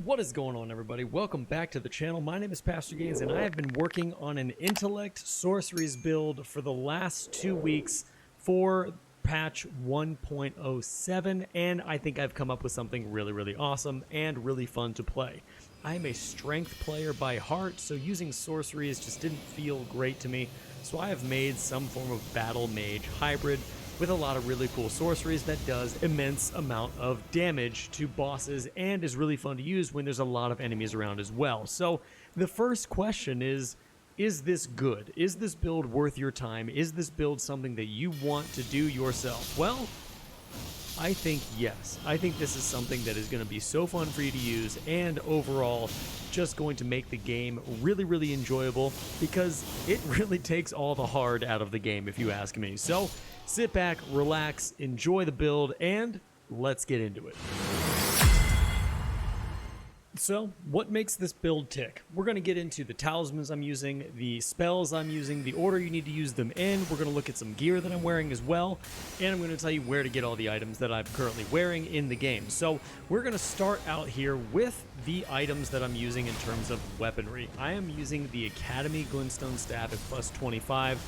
What is going on, everybody? Welcome back to the channel. My name is Pastor Gains, and I have been working on an intellect sorceries build for the last 2 weeks for patch 1.07, and I think I've come up with something really awesome and really fun to play. I am a strength player by heart, so using sorceries just didn't feel great to me, so I have made some form of battle mage hybrid with a lot of really cool sorceries that does immense amount of damage to bosses and is really fun to use when there's a lot of enemies around as well. So the first question is this good? Is this build worth your time? Is this build something that you want to do yourself? Well, I think yes. I think this is something that is going to be so fun for you to use and overall just going to make the game really enjoyable because it really takes all the hard out of the game, if you ask me. So sit back, relax, enjoy the build, and let's get into it. So, what makes this build tick? We're going to get into the talismans I'm using, the spells I'm using, the order you need to use them in. We're going to look at some gear that I'm wearing as well, and I'm going to tell you where to get all the items that I'm currently wearing in the game. So, we're going to start out here with the items that I'm using in terms of weaponry. I am using the Academy Glintstone Staff at plus 25.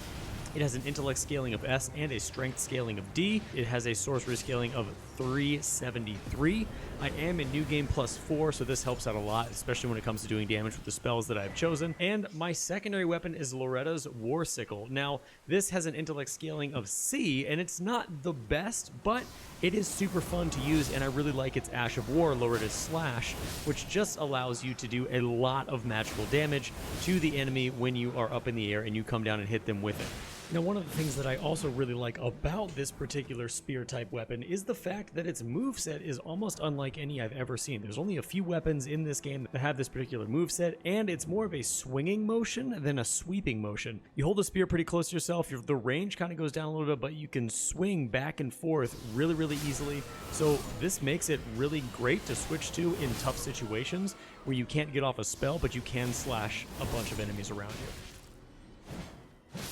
It has an intellect scaling of S and a strength scaling of D. It has a sorcery scaling of 373. I am in new game plus 4, so this helps out a lot, especially when it comes to doing damage with the spells that I've chosen. And my secondary weapon is Loretta's War Sickle. Now, this has an intellect scaling of C, and it's not the best, but it is super fun to use, and I really like its Ash of War, Loretta's Slash, which just allows you to do a lot of magical damage to the enemy when you are up in the air and you come down and hit them with it. Now, one of the things that I also really like about this particular spear type weapon is the fact that its moveset is almost unlike any I've ever seen. There's only a few weapons in this game that have this particular moveset, and it's more of a swinging motion than a sweeping motion. You hold the spear pretty close to yourself, the range kind of goes down a little bit, but you can swing back and forth really easily. So this makes it really great to switch to in tough situations where you can't get off a spell, but you can slash a bunch of enemies around you.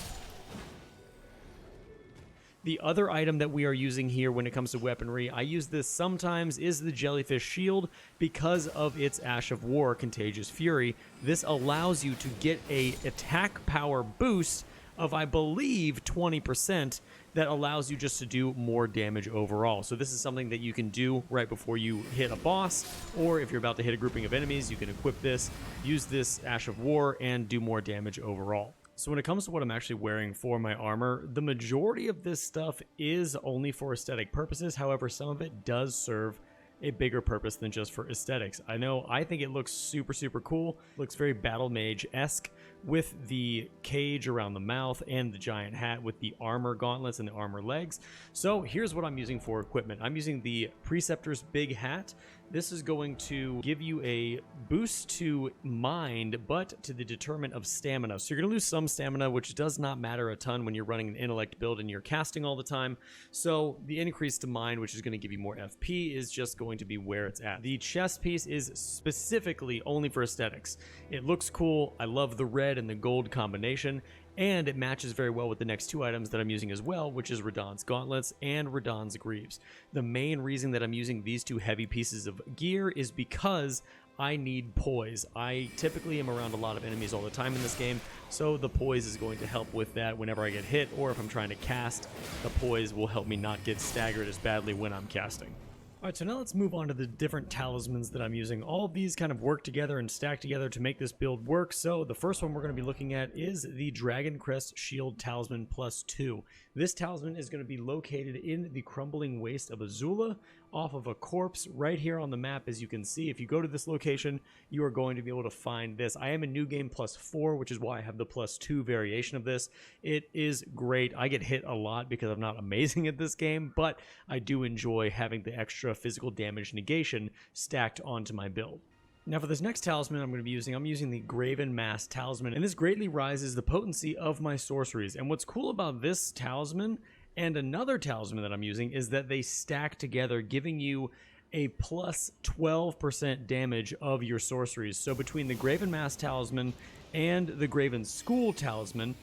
The other item that we are using here when it comes to weaponry, I use this sometimes, is the Jellyfish Shield because of its Ash of War, Contagious Fury. This allows you to get a attack power boost of, I believe, 20% that allows you just to do more damage overall. So this is something that you can do right before you hit a boss, or if you're about to hit a grouping of enemies, you can equip this, use this Ash of War, and do more damage overall. So when it comes to what I'm actually wearing for my armor, the majority of this stuff is only for aesthetic purposes. However, some of it does serve a bigger purpose than just for aesthetics. I think it looks super cool. Looks very battle mage-esque with the cage around the mouth and the giant hat with the armor gauntlets and the armor legs. So here's what I'm using for equipment. I'm using the Preceptor's big hat. This is going to give you a boost to mind, but to the deterrent of stamina. So you're going to lose some stamina, which does not matter a ton when you're running an intellect build and you're casting all the time. So the increase to mind, which is going to give you more FP, is just going to be where it's at. The chest piece is specifically only for aesthetics. It looks cool. I love the red and the gold combination, and it matches very well with the next two items that I'm using as well, which is Radahn's Gauntlets and Radahn's Greaves. The main reason that I'm using these two heavy pieces of gear is because I need poise. I typically am around a lot of enemies all the time in this game, so the poise is going to help with that whenever I get hit, or if I'm trying to cast, the poise will help me not get staggered as badly when I'm casting. Alright, so now let's move on to the different talismans that I'm using. All of these kind of work together and stack together to make this build work. So the first one we're going to be looking at is the Dragon Crest Shield Talisman plus 2. This talisman is going to be located in the Crumbling Waste of Azula, off of a corpse right here on the map. As you can see, if you go to this location, you are going to be able to find this. I am in new game plus 4, which is why I have the plus 2 variation of this. It is great. I get hit a lot because I'm not amazing at this game, but I do enjoy having the extra physical damage negation stacked onto my build. Now for this next talisman I'm using the Graven Mass Talisman, and this greatly rises the potency of my sorceries. And what's cool about this talisman and another talisman that I'm using is that they stack together, giving you a plus 12% damage of your sorceries. So between the Graven Mass Talisman and the Graven School Talisman,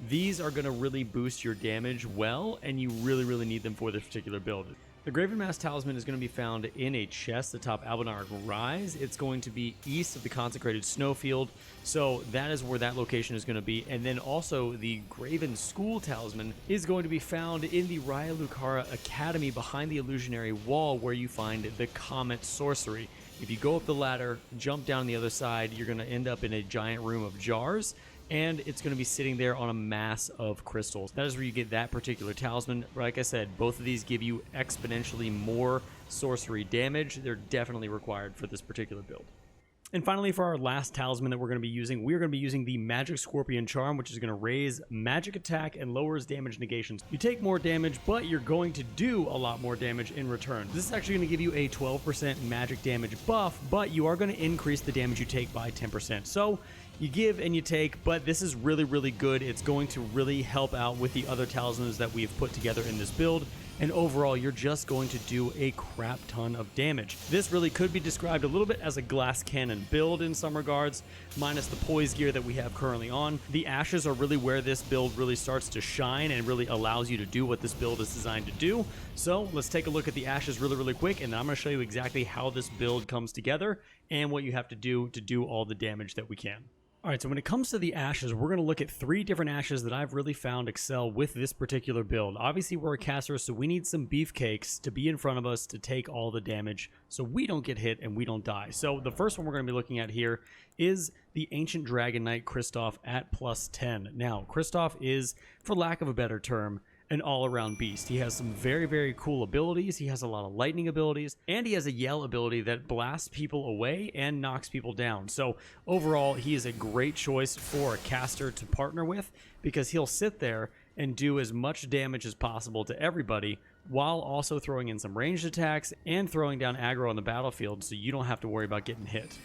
these are going to really boost your damage well, and you really need them for this particular build. The Graven Mask Talisman is going to be found in a chest atop Albanarg Rise. It's going to be east of the Consecrated Snowfield, so that is where that location is going to be. And then also the Graven School Talisman is going to be found in the Raya Lucara Academy behind the illusionary wall, where you find the Comet Sorcery. If you go up the ladder, jump down the other side, you're going to end up in a giant room of jars, and it's going to be sitting there on a mass of crystals. That is where you get that particular talisman. Like I said, both of these give you exponentially more sorcery damage. They're definitely required for this particular build. And finally, for our last talisman that we're going to be using, we're going to be using the Magic Scorpion Charm, which is going to raise magic attack and lowers damage negations. You take more damage, but you're going to do a lot more damage in return. This is actually going to give you a 12% magic damage buff, but you are going to increase the damage you take by 10%. So you give and you take, but this is really, really good. It's going to really help out with the other talismans that we've put together in this build. And overall, you're just going to do a crap ton of damage. This really could be described a little bit as a glass cannon build in some regards, minus the poise gear that we have currently on. The ashes are really where this build really starts to shine and really allows you to do what this build is designed to do. So let's take a look at the ashes really, really quick, and then I'm going to show you exactly how this build comes together and what you have to do all the damage that we can. Alright, so when it comes to the ashes, we're going to look at 3 different ashes that I've really found excel with this particular build. Obviously, we're a caster, so we need some beefcakes to be in front of us to take all the damage so we don't get hit and we don't die. So the first one we're going to be looking at here is the Ancient Dragon Knight Kristoff at plus 10. Now, Kristoff is, for lack of a better term, an all-around beast. He has some very, very cool abilities. He has a lot of lightning abilities, and he has a yell ability that blasts people away and knocks people down. So overall, he is a great choice for a caster to partner with, because he'll sit there and do as much damage as possible to everybody while also throwing in some ranged attacks and throwing down aggro on the battlefield, so you don't have to worry about getting hit.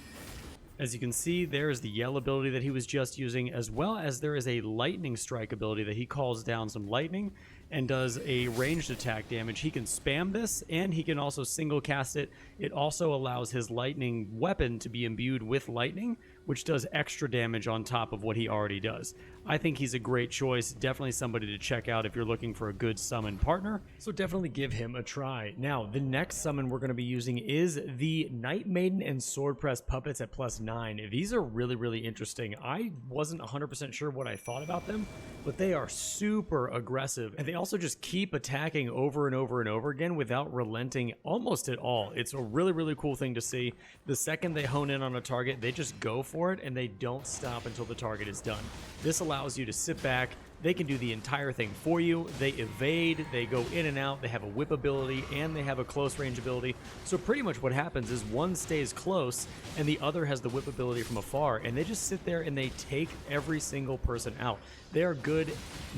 As you can see, there is the yell ability that he was just using, as well as there is a lightning strike ability that he calls down some lightning and does a ranged attack damage. He can spam this, and he can also single cast it. It also allows his lightning weapon to be imbued with lightning, which does extra damage on top of what he already does. I think he's a great choice, definitely somebody to check out if you're looking for a good summon partner, so definitely give him a try. Now, the next summon we're going to be using is the Night Maiden and Sword Press Puppets at plus 9. These are really, really interesting. I wasn't 100% sure what I thought about them, but they are super aggressive, and they also just keep attacking over and over and over again without relenting almost at all. It's a really, really cool thing to see. The second they hone in on a target, they just go for it, and they don't stop until the target is done. This allows you to sit back. They can do the entire thing for you. They evade, they go in and out, they have a whip ability, and they have a close range ability. So pretty much what happens is one stays close and the other has the whip ability from afar, and they just sit there and they take every single person out. They are good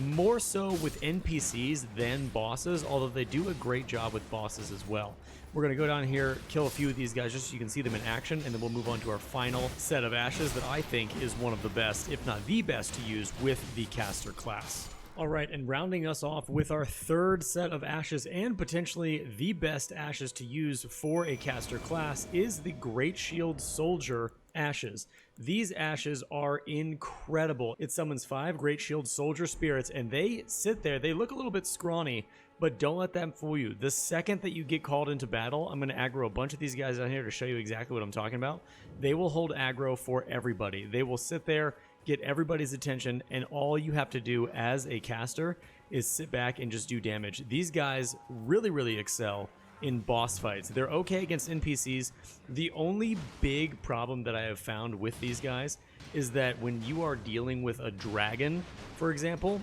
more so with NPCs than bosses, although they do a great job with bosses as well. We're going to go down here, kill a few of these guys just so you can see them in action, and then we'll move on to our final set of ashes that I think is one of the best, if not the best, to use with the caster class. Alright, and rounding us off with our third set of ashes, and potentially the best ashes to use for a caster class, is the Great Shield Soldier ashes. These ashes are incredible. It summons 5 Great Shield Soldier spirits, and they sit there. They look a little bit scrawny, but don't let them fool you. The second that you get called into battle, I'm going to aggro a bunch of these guys down here to show you exactly what I'm talking about. They will hold aggro for everybody. They will sit there, get everybody's attention, and all you have to do as a caster is sit back and just do damage. These guys really, really excel in boss fights. They're okay against NPCs. The only big problem that I have found with these guys is that when you are dealing with a dragon, for example,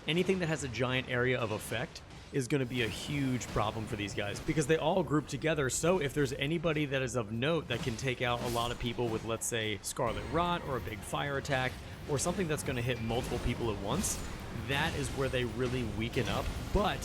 anything that has a giant area of effect is going to be a huge problem for these guys because they all group together. So if there's anybody that is of note that can take out a lot of people with, let's say, Scarlet Rot or a big fire attack or something that's going to hit multiple people at once, that is where they really weaken up. But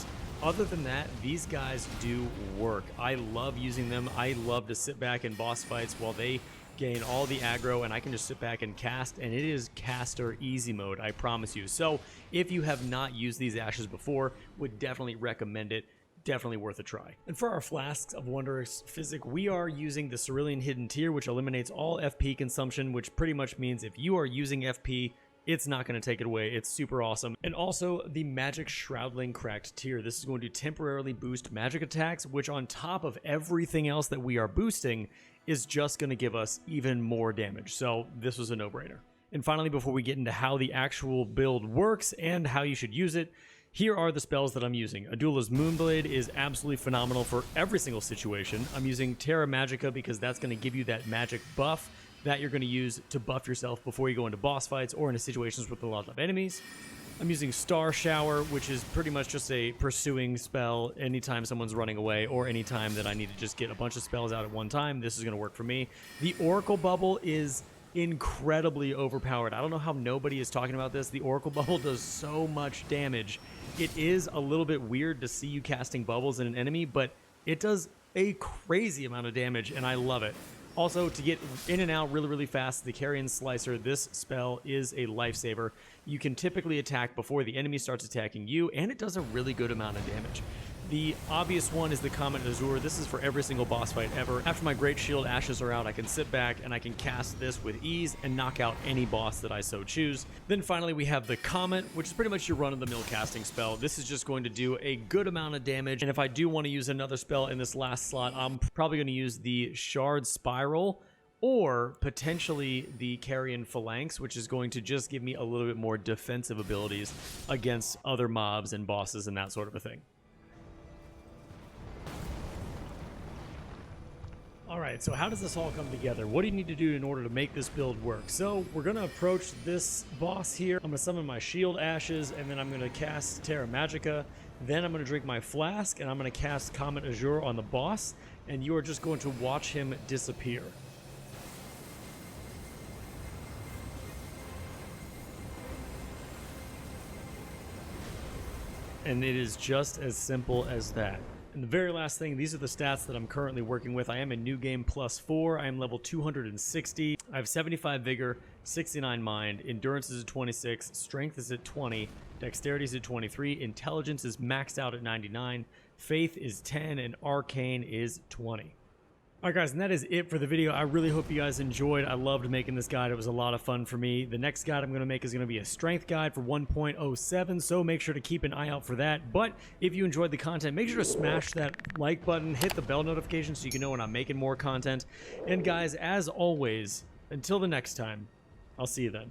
other than that, these guys do work. I love using them. I love to sit back in boss fights while they gain all the aggro, and I can just sit back and cast, and it is caster easy mode, I promise you. So if you have not used these ashes before, would definitely recommend it. Definitely worth a try. And for our Flasks of Wondrous Physic, we are using the Cerulean Hidden Tier, which eliminates all FP consumption, which pretty much means if you are using FP it's not going to take it away. It's super awesome. And also the Magic Shroudling Cracked tier. This is going to temporarily boost magic attacks, which on top of everything else that we are boosting is just going to give us even more damage. So this was a no-brainer. And finally, before we get into how the actual build works and how you should use it, here are the spells that I'm using. Adula's Moonblade is absolutely phenomenal for every single situation. I'm using Terra Magica because that's going to give you that magic buff that you're going to use to buff yourself before you go into boss fights or into situations with a lot of enemies. I'm using Star Shower, which is pretty much just a pursuing spell anytime someone's running away or anytime that I need to just get a bunch of spells out at one time. This is going to work for me. The Oracle Bubble is incredibly overpowered. I don't know how nobody is talking about this. The Oracle Bubble does so much damage. It is a little bit weird to see you casting bubbles in an enemy, but it does a crazy amount of damage, and I love it. Also, to get in and out really, really fast, the Carrion Slicer, this spell is a lifesaver. You can typically attack before the enemy starts attacking you, and it does a really good amount of damage. The obvious one is the Comet Azure. This is for every single boss fight ever. After my Great Shield Ashes are out, I can sit back and I can cast this with ease and knock out any boss that I so choose. Then finally we have the Comet, which is pretty much your run-of-the-mill casting spell. This is just going to do a good amount of damage, and if I do want to use another spell in this last slot, I'm probably going to use the Shard Spiral, or potentially the Carrion Phalanx, which is going to just give me a little bit more defensive abilities against other mobs and bosses and that sort of a thing. Alright, so how does this all come together? What do you need to do in order to make this build work? So, we're going to approach this boss here. I'm going to summon my Shield Ashes, and then I'm going to cast Terra Magica. Then I'm going to drink my Flask, and I'm going to cast Comet Azure on the boss, and you are just going to watch him disappear. And it is just as simple as that. And the very last thing, these are the stats that I'm currently working with. I am a new game +4. I am level 260. I have 75 vigor, 69 mind, endurance is at 26, strength is at 20, dexterity is at 23, intelligence is maxed out at 99, faith is 10, and arcane is 20. Alright guys, and that is it for the video. I really hope you guys enjoyed. I loved making this guide. It was a lot of fun for me. The next guide I'm going to make is going to be a strength guide for 1.07, so make sure to keep an eye out for that. But if you enjoyed the content, make sure to smash that like button, hit the bell notification so you can know when I'm making more content. And guys, as always, until the next time, I'll see you then.